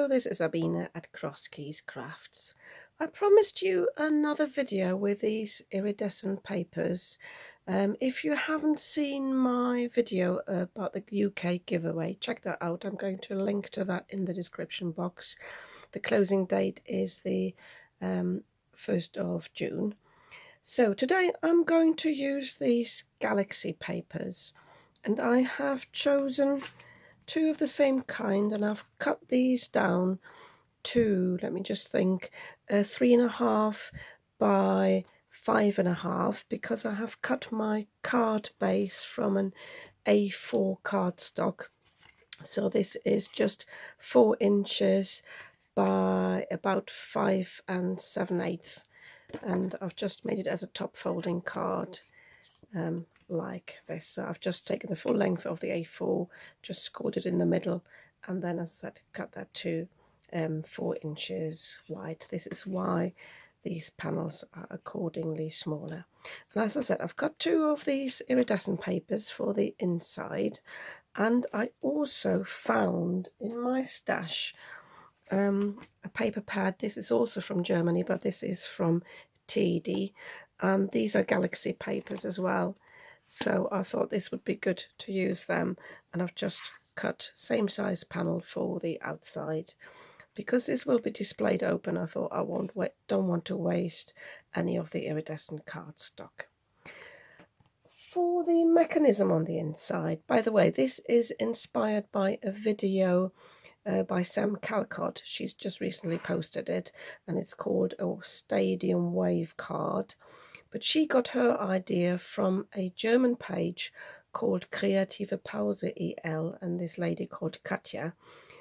Hello, this is Abina at Cross Keys Crafts. I promised you another video with these iridescent papers. If you haven't seen my video about the UK giveaway, check that out. I'm going to link to that in the description box. The closing date is the 1st of June. So today I'm going to use these galaxy papers, and I have chosen two of the same kind, and I've cut these down to, let me just think, 3.5 by 5.5, because I have cut my card base from an A4 cardstock. So this is just 4 inches by about 5 7/8, and I've just made it as a top folding card. Like this. So I've just taken the full length of the A4, just scored it in the middle, and then, as I said, cut that to 4 inches wide. This is why these panels are accordingly smaller. And as I said, I've got two of these iridescent papers for the inside, and I also found in my stash a paper pad. This is also from Germany, but this is from TD, and these are galaxy papers as well. So I thought this would be good to use them, and I've just cut same size panel for the outside. Because this will be displayed open, I thought don't want to waste any of the iridescent cardstock. For the mechanism on the inside, by the way, this is inspired by a video by Sam Calcott. She's just recently posted it, and it's called a Stadium Wave card. But she got her idea from a German page called Kreative Pause EL, and this lady called Katja.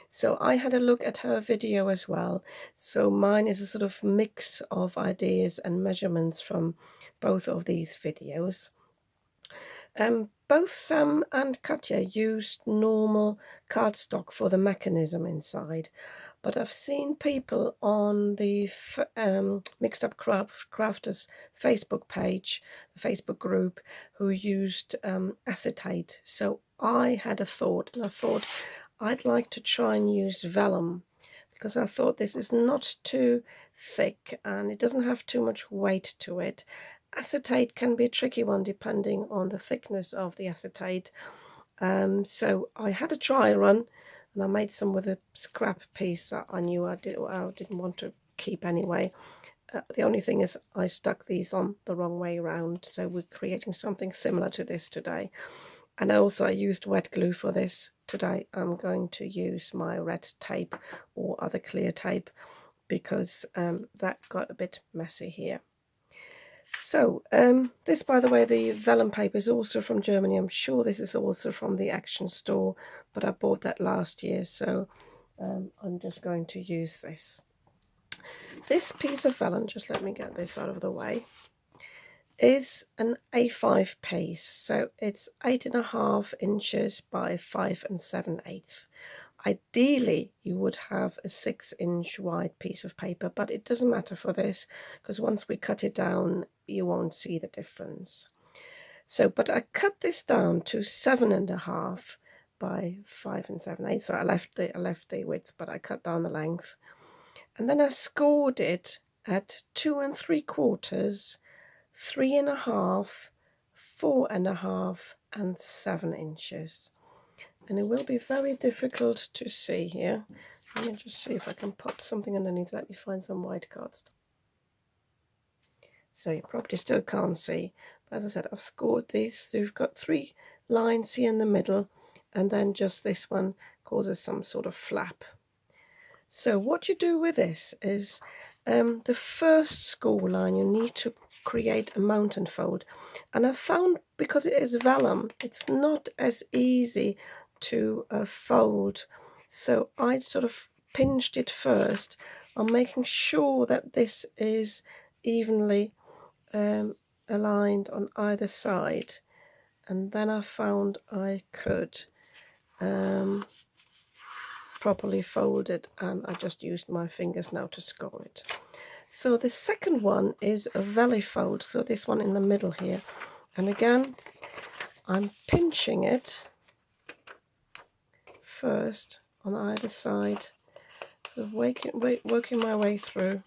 So I had a look at her video as well. So mine is a sort of mix of ideas and measurements from both of these videos. Both Sam and Katja used normal cardstock for the mechanism inside, but I've seen people on the Mixed Up Crafters Facebook page, the Facebook group, who used acetate. So I had a thought, and I thought I'd like to try and use vellum, because I thought this is not too thick and it doesn't have too much weight to it. Acetate can be a tricky one depending on the thickness of the acetate. So I had a trial run, and I made some with a scrap piece that I knew I didn't want to keep anyway. The only thing is I stuck these on the wrong way around, so we're creating something similar to this today. And also I used wet glue for this. Today I'm going to use my red tape or other clear tape, because that got a bit messy here. So this, by the way, the vellum paper is also from Germany. I'm sure this is also from the Action Store, but I bought that last year, so I'm just going to use this. This piece of vellum, just let me get this out of the way, is an A5 piece, so it's 8.5 inches by 5 7/8. Ideally, you would have a 6-inch wide piece of paper, but it doesn't matter for this, because once we cut it down, you won't see the difference. So, but I cut this down to 7.5 by 5 7/8. So I left the width, but I cut down the length, and then I scored it at 2 3/4, 3.5, 4.5, and 7 inches. And it will be very difficult to see here. Let me just see if I can pop something underneath. Let me find some white cardstock. So you probably still can't see. But as I said, I've scored these. So you've got 3 lines here in the middle, and then just this one causes some sort of flap. So what you do with this is the first score line, you need to create a mountain fold. And I found, because it is vellum, it's not as easy to fold. So I sort of pinched it first. I'm making sure that this is evenly aligned on either side, and then I found I could properly fold it, and I just used my fingers now to score it. So the second one is a valley fold, so this one in the middle here, and again I'm pinching it first on either side. sort of working my way through,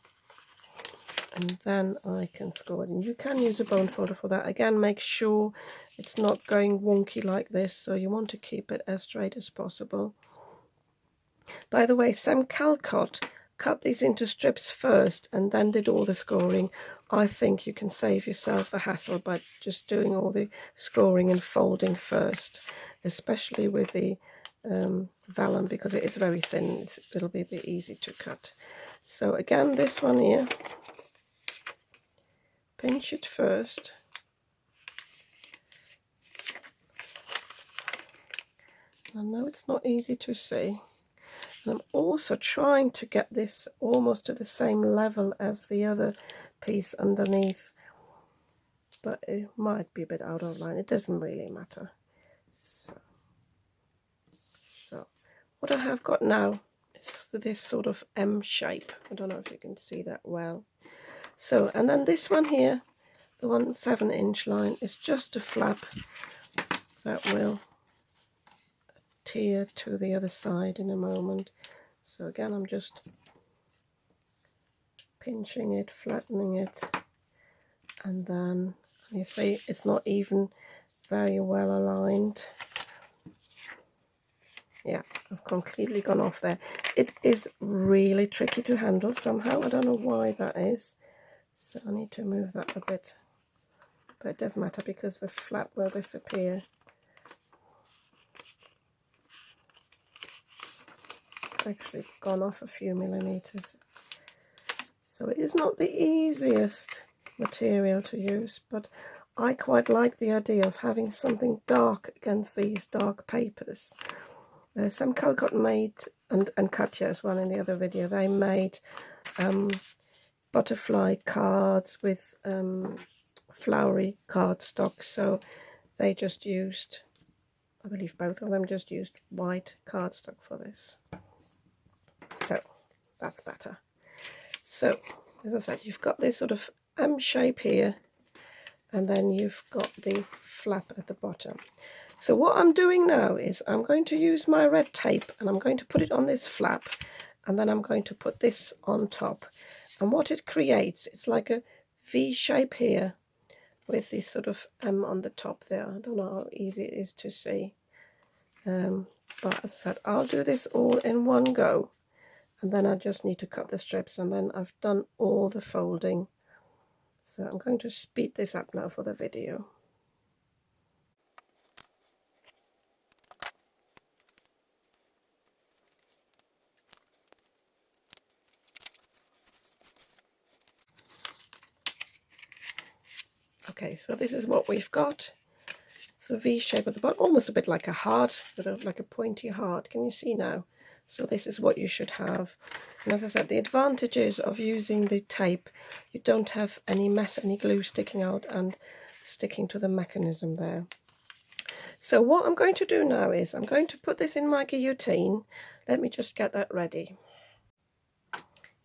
and then I can score it. And you can use a bone folder for that. Again, make sure it's not going wonky like this, so you want to keep it as straight as possible. By the way, Sam Calcott cut these into strips first and then did all the scoring. I think you can save yourself a hassle by just doing all the scoring and folding first, especially with the vellum, because it is very thin. It'll be a bit easy to cut. So again, this one here, pinch it first. I know it's not easy to see. And I'm also trying to get this almost to the same level as the other piece underneath, but it might be a bit out of line. It doesn't really matter. So what I have got now is this sort of M shape. I don't know if you can see that well. So, and then this one here, the 1 7-inch line, is just a flap that will adhere to the other side in a moment. So again, I'm just pinching it, flattening it, and then you see it's not even very well aligned. Yeah, I've completely gone off there. It is really tricky to handle somehow. I don't know why that is. So I need to move that a bit. But it doesn't matter because the flap will disappear. Actually gone off a few millimeters. So it is not the easiest material to use, but I quite like the idea of having something dark against these dark papers. Sam Calcott made, and Katya as well in the other video, they made butterfly cards with flowery cardstock, so they just used, I believe both of them just used white cardstock for this. So that's better. So as I said, you've got this sort of M shape here, and then you've got the flap at the bottom. So what I'm doing now is I'm going to use my red tape and I'm going to put it on this flap, and then I'm going to put this on top. And what it creates, it's like a V shape here with this sort of M on the top there. I don't know how easy it is to see. But as I said, I'll do this all in one go. And then I just need to cut the strips, and then I've done all the folding. So I'm going to speed this up now for the video. Okay, so this is what we've got. It's a V shape at the bottom, almost a bit like a heart, like a pointy heart. Can you see now? So this is what you should have. And as I said, the advantages of using the tape, you don't have any mess, any glue sticking out and sticking to the mechanism there. So what I'm going to do now is I'm going to put this in my guillotine. Let me just get that ready.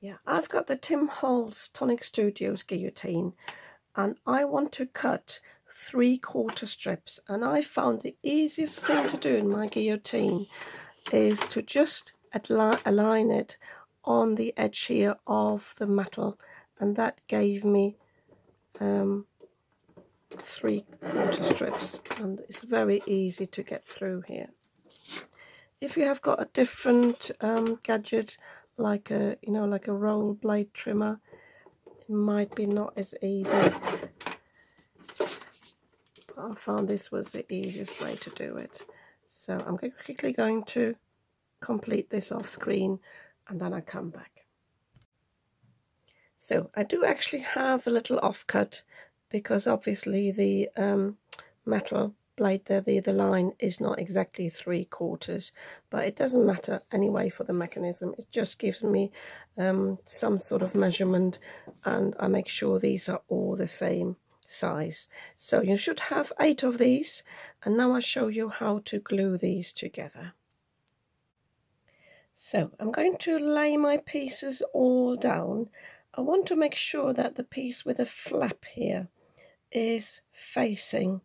Yeah, I've got the Tim Holtz Tonic Studios guillotine, and I want to cut 3/4 strips, and I found the easiest thing to do in my guillotine is to just align it on the edge here of the metal, and that gave me 3/4 strips, and it's very easy to get through here. If you have got a different gadget, like a like a roll blade trimmer, it might be not as easy. But I found this was the easiest way to do it. So I'm quickly going to complete this off screen, and then I come back. So I do actually have a little offcut, because obviously the metal blade there, the line is not exactly 3/4, but it doesn't matter anyway for the mechanism. It just gives me some sort of measurement, and I make sure these are all the same size. So you should have 8 of these, and now I'll show you how to glue these together. So I'm going to lay my pieces all down. I want to make sure that the piece with a flap here is facing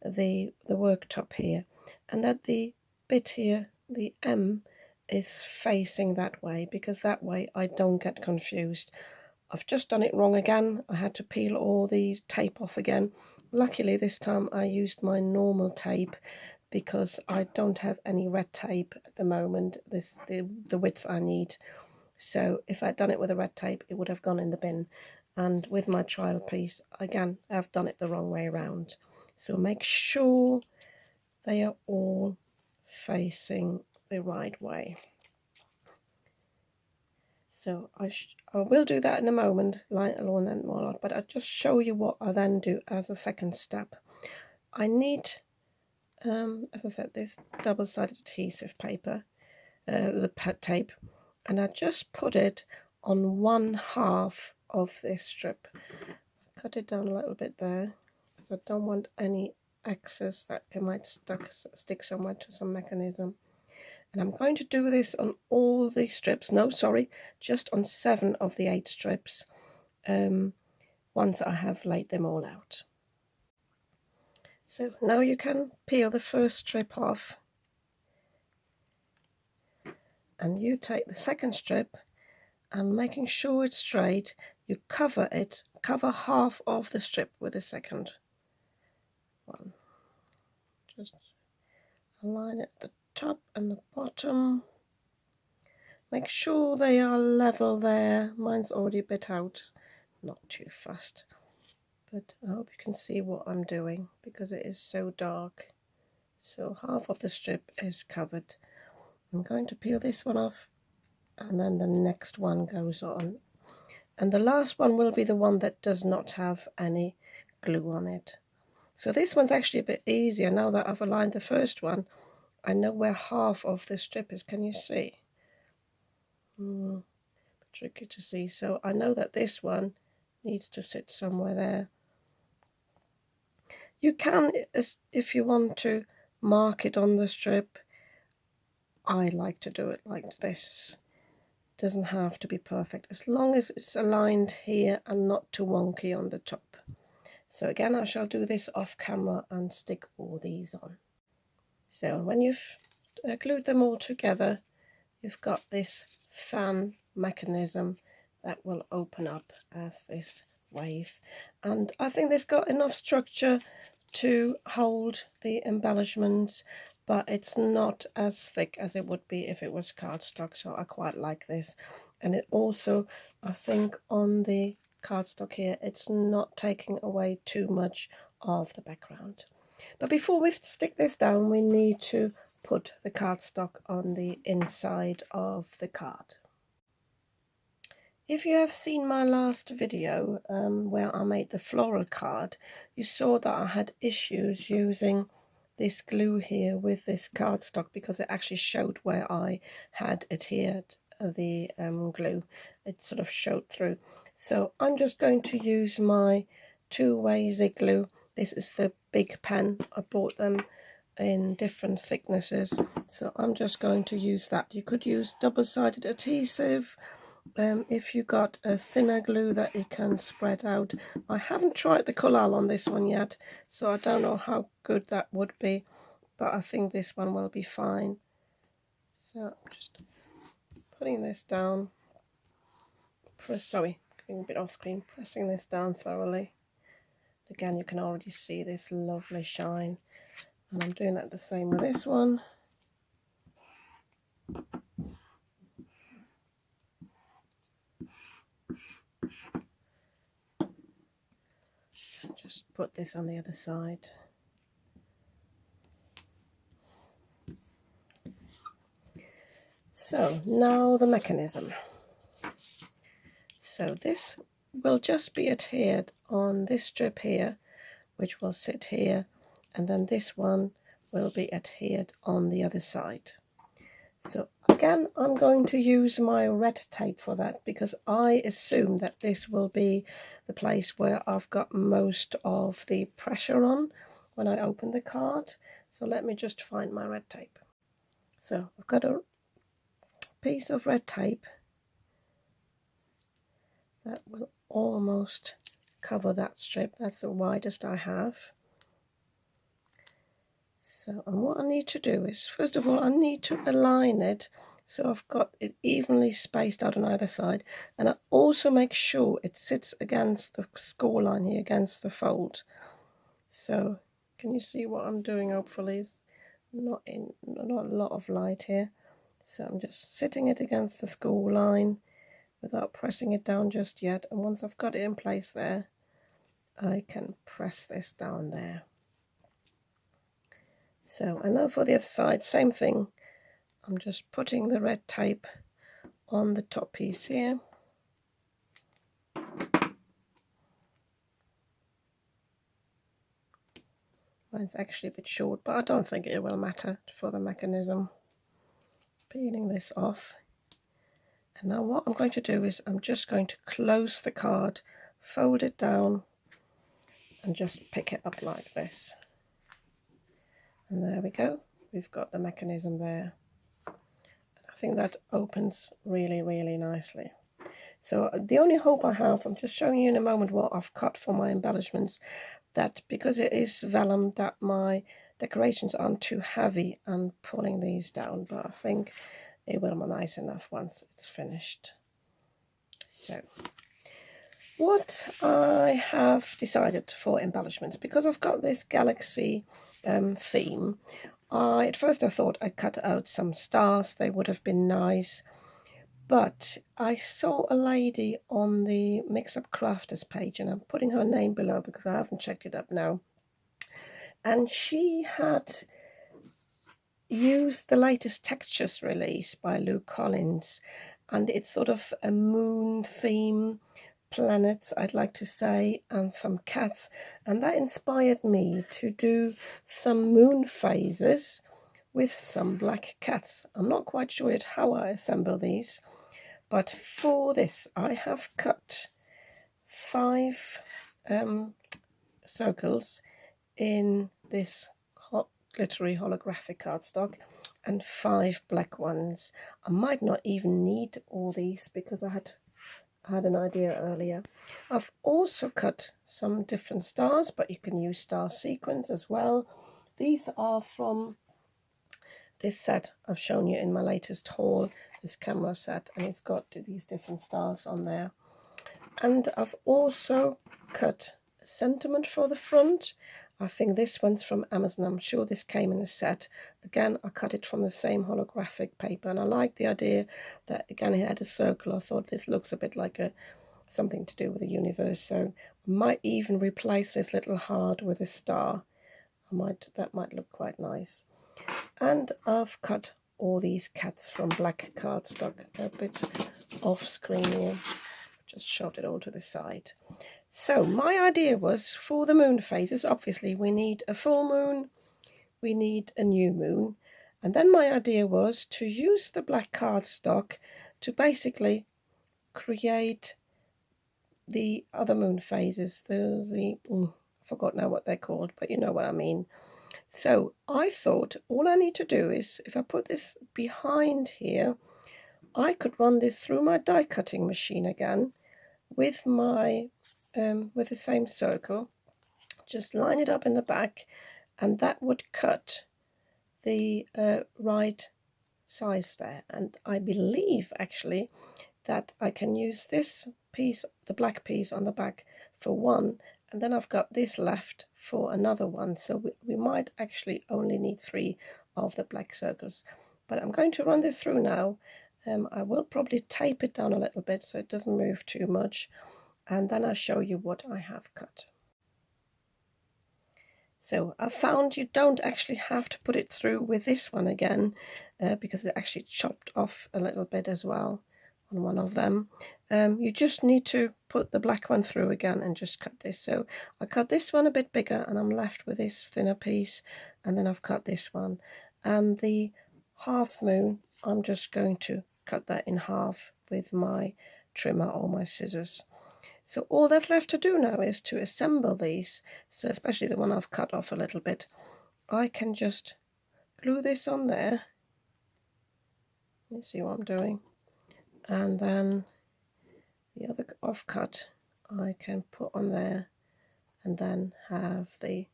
the worktop here, and that the bit here, the M, is facing that way, because that way I don't get confused. I've just done it wrong again. I had to peel all the tape off again. Luckily this time I used my normal tape, because I don't have any red tape at the moment, the width I need. So if I'd done it with a red tape, it would have gone in the bin. And with my trial piece, again, I've done it the wrong way around. So make sure they are all facing the right way. So I will do that in a moment, line along and more, but I'll just show you what I then do as a second step. I need, as I said, this double-sided adhesive paper, the tape, and I just put it on one half of this strip. Cut it down a little bit there, because I don't want any excess that it might stick somewhere to some mechanism. And I'm going to do this on all the strips. No, sorry, just on 7 of the 8 strips, once I have laid them all out. So now you can peel the first strip off, and you take the second strip, and making sure it's straight, you cover half of the strip with the second one. Just align it at the top and the bottom. Make sure they are level there. Mine's already a bit out, not too fast, but I hope you can see what I'm doing because it is so dark. So half of the strip is covered. I'm going to peel this one off, and then the next one goes on, and the last one will be the one that does not have any glue on it. So this one's actually a bit easier. Now that I've aligned the first one, I know where half of the strip is. Can you see? Tricky to see. So I know that this one needs to sit somewhere there. You can, if you want to, mark it on the strip. I like to do it like this. It doesn't have to be perfect, as long as it's aligned here and not too wonky on the top. So again, I shall do this off camera and stick all these on. So when you've glued them all together, you've got this fan mechanism that will open up as this wave, and I think this got enough structure to hold the embellishments, but it's not as thick as it would be if it was cardstock, so I quite like this. And it also, I think on the cardstock here, it's not taking away too much of the background. But before we stick this down, we need to put the cardstock on the inside of the card. If you have seen my last video where I made the floral card, you saw that I had issues using this glue here with this cardstock, because it actually showed where I had adhered the glue. It sort of showed through. So I'm just going to use my two-way zig glue. This is the big pen. I bought them in different thicknesses, so I'm just going to use that. You could use double-sided adhesive if you got a thinner glue that you can spread out. I haven't tried the Collall on this one yet, so I don't know how good that would be, but I think this one will be fine. So I'm just putting this down, getting a bit off screen, pressing this down thoroughly. Again, you can already see this lovely shine, and I'm doing that the same with this one. Just put this on the other side. So now the mechanism. So this will just be adhered on this strip here, which will sit here, and then this one will be adhered on the other side. So again, I'm going to use my red tape for that, because I assume that this will be the place where I've got most of the pressure on when I open the card. So let me just find my red tape. So I've got a piece of red tape that will almost cover that strip. That's the widest I have. So, and what I need to do is, first of all, I need to align it so I've got it evenly spaced out on either side, and I also make sure it sits against the score line here, against the fold. So can you see what I'm doing? Hopefully it's not a lot of light here. So I'm just sitting it against the score line without pressing it down just yet, and once I've got it in place there, I can press this down there. So, and now for the other side, same thing. I'm just putting the red tape on the top piece here. Mine's actually a bit short, but I don't think it will matter for the mechanism. Peeling this off. And now what I'm going to do is I'm just going to close the card, fold it down, and just pick it up like this. And there we go. We've got the mechanism there. I think that opens really, really nicely. So the only hope I have, I'm just showing you in a moment what I've cut for my embellishments, that because it is vellum, that my decorations aren't too heavy and pulling these down, but I think it will be nice enough once it's finished. So what I have decided for embellishments, because I've got this galaxy theme, at first I thought I'd cut out some stars, they would have been nice, but I saw a lady on the Mix Up Crafters page, and I'm putting her name below because I haven't checked it up now, and she had used the latest textures release by Lou Collins, and it's sort of a moon theme, planets I'd like to say, and some cats, and that inspired me to do some moon phases with some black cats. I'm not quite sure yet how I assemble these, but for this I have cut 5 circles in this glittery holographic cardstock and 5 black ones. I might not even need all these because I had an idea earlier. I've also cut some different stars, but you can use star sequins as well. These are from this set I've shown you in my latest haul, this camera set, and it's got these different stars on there. And I've also cut a sentiment for the front. I think this one's from Amazon. I'm sure this came in a set. Again, I cut it from the same holographic paper, and I like the idea that, again, it had a circle. I thought this looks a bit like something to do with the universe, so I might even replace this little heart with a star. That might look quite nice. And I've cut all these cats from black cardstock. They're a bit off screen here. Just shoved it all to the side. So my idea was, for the moon phases, obviously we need a full moon, we need a new moon, and then my idea was to use the black cardstock to basically create the other moon phases. I forgot now what they're called, but you know what I mean. So I thought all I need to do is, if I put this behind here, I could run this through my die cutting machine again with my with the same circle, just line it up in the back, and that would cut the right size there. And I believe actually that I can use this piece, the black piece on the back, for one, and then I've got this left for another one, so we might actually only need 3 of the black circles. But I'm going to run this through now. I will probably tape it down a little bit so it doesn't move too much, and then I'll show you what I have cut. So I found you don't actually have to put it through with this one again, because it actually chopped off a little bit as well on one of them. You just need to put the black one through again and just cut this. So I cut this one a bit bigger and I'm left with this thinner piece, and then I've cut this one. And the half moon, I'm just going to cut that in half with my trimmer or my scissors. So all that's left to do now is to assemble these. So especially the one I've cut off a little bit, I can just glue this on there. Let me see what I'm doing. And then the other offcut I can put on there, and then have the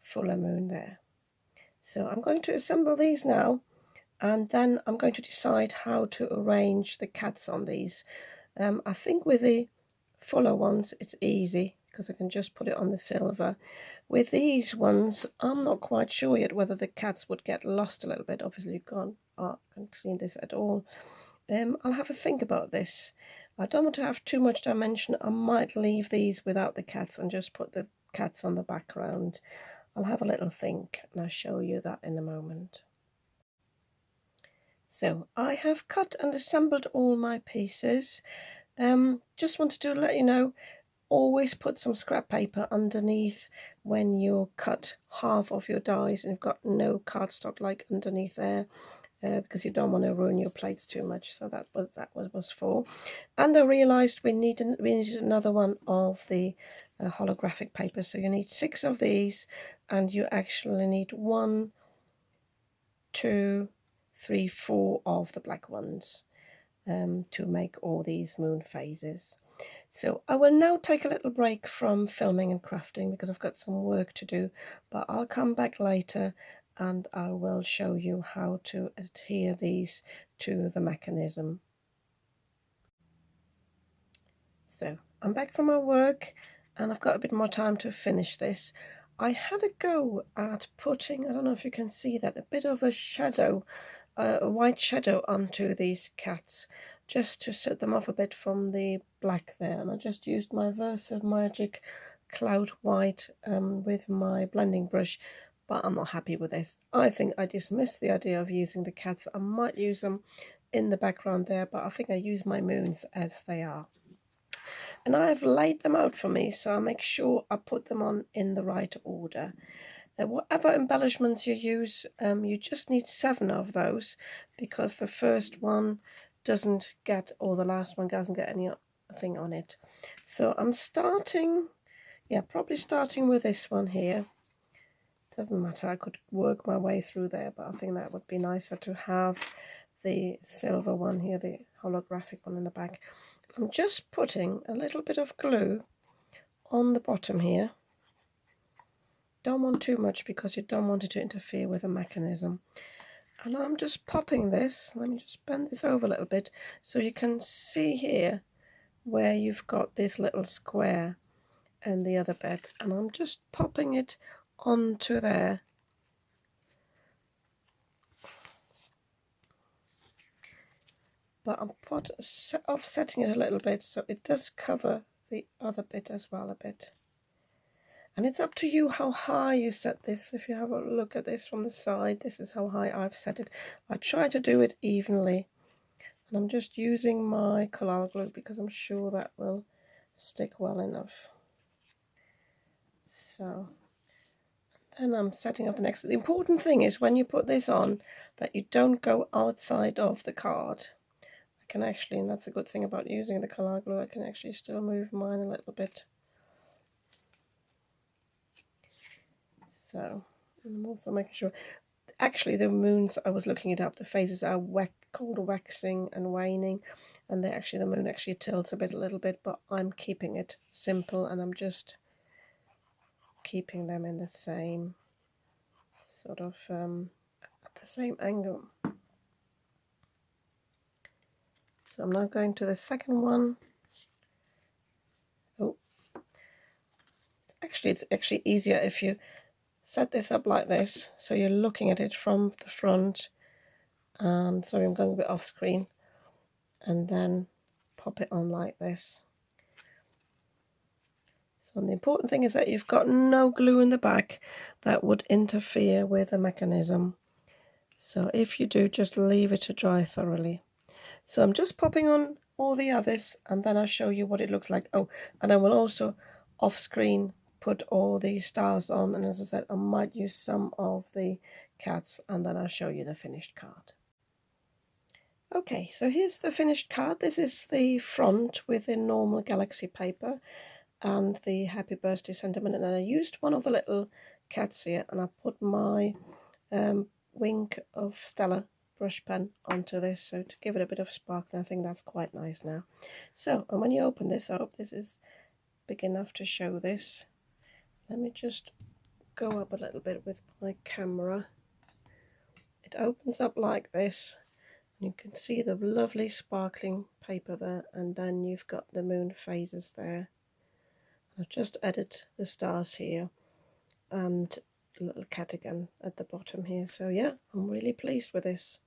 fuller moon there. So I'm going to assemble these now, and then I'm going to decide how to arrange the cats on these. I think with the fuller ones it's easy because I can just put it on the silver. With these ones I'm not quite sure yet whether the cats would get lost a little bit. Obviously you can't see this at all. I'll have a think about this. I don't want to have too much dimension. I might leave these without the cats and just put the cats on the background. I'll have a little think and I'll show you that in a moment. So I have cut and assembled all my pieces. Just wanted to let you know, always put some scrap paper underneath when you cut half of your dies and you've got no cardstock like underneath there, because you don't want to ruin your plates too much. So that was for. And I realised we needed another one of the holographic paper. So you need 6 of these, and you actually need 1, 2, 3, 4 of the black ones to make all these moon phases. So I will now take a little break from filming and crafting because I've got some work to do, but I'll come back later and I will show you how to adhere these to the mechanism. So I'm back from my work and I've got a bit more time to finish this. I had a go at putting, I don't know if you can see that, a bit of a shadow, a white shadow onto these cats, just to set them off a bit from the black there. And I just used my Versa Magic Cloud White with my blending brush, but I'm not happy with this. I think I dismissed the idea of using the cats. I might use them in the background there, but I think I use my moons as they are. And I've laid them out for me, so I'll make sure I put them on in the right order. Whatever embellishments you use, you just need 7 of those, because the first one doesn't get, or the last one doesn't get anything on it. So I'm starting, probably starting with this one here. Doesn't matter, I could work my way through there, but I think that would be nicer to have the silver one here, the holographic one in the back. I'm just putting a little bit of glue on the bottom here. Don't want too much because you don't want it to interfere with the mechanism. And I'm just popping this. Let me just bend this over a little bit so you can see here where you've got this little square and the other bit. And I'm just popping it onto there. But I'm offsetting it a little bit so it does cover the other bit as well a bit. And it's up to you how high you set this. If you have a look at this from the side, this is how high I've set it. I try to do it evenly. And I'm just using my Collall glue because I'm sure that will stick well enough. So, and then I'm setting up the next. The important thing is when you put this on that you don't go outside of the card. I can actually, and that's a good thing about using the Collall glue, I can actually still move mine a little bit. So, I'm also making sure, actually the moons, I was looking it up, the phases are called waxing and waning, and the moon actually tilts a little bit, but I'm keeping it simple and I'm just keeping them in the same sort of, at the same angle. So I'm now going to the second one. Oh, it's actually easier if you set this up like this, so you're looking at it from the front. And sorry, I'm going a bit off screen. And then pop it on like this. So the important thing is that you've got no glue in the back that would interfere with the mechanism. So if you do, just leave it to dry thoroughly. So I'm just popping on all the others and then I'll show you what it looks like. Oh, and I will also off screen put all the stars on, and as I said, I might use some of the cats and then I'll show you the finished card. Okay, so here's the finished card. This is the front with the normal galaxy paper and the happy birthday sentiment, and I used one of the little cats here and I put my wing of Stella brush pen onto this, so to give it a bit of spark, and I think that's quite nice now. So, and when you open this, I hope this is big enough to show this. Let me just go up a little bit with my camera. It opens up like this. You can see the lovely sparkling paper there, and then you've got the moon phases there. I've just added the stars here and a little catagon at the bottom here. So yeah, I'm really pleased with this.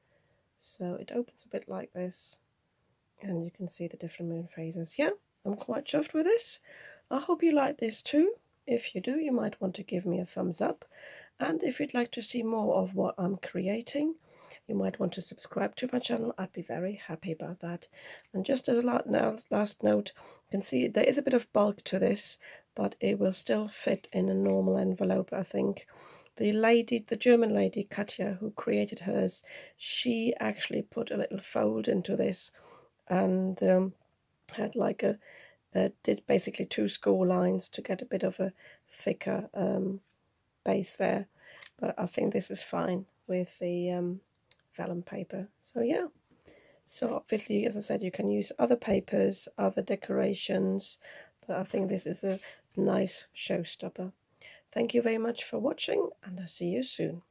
So it opens a bit like this, and you can see the different moon phases. Yeah, I'm quite chuffed with this. I hope you like this too. If you do, you might want to give me a thumbs up. And if you'd like to see more of what I'm creating, you might want to subscribe to my channel. I'd be very happy about that. And just as a last note, you can see there is a bit of bulk to this, but it will still fit in a normal envelope, I think. The German lady, Katja, who created hers, she actually put a little fold into this and had like did basically 2 score lines to get a bit of a thicker base there. But I think this is fine with the vellum paper. So yeah, so obviously, as I said, you can use other papers, other decorations, but I think this is a nice showstopper. Thank you very much for watching, and I'll see you soon.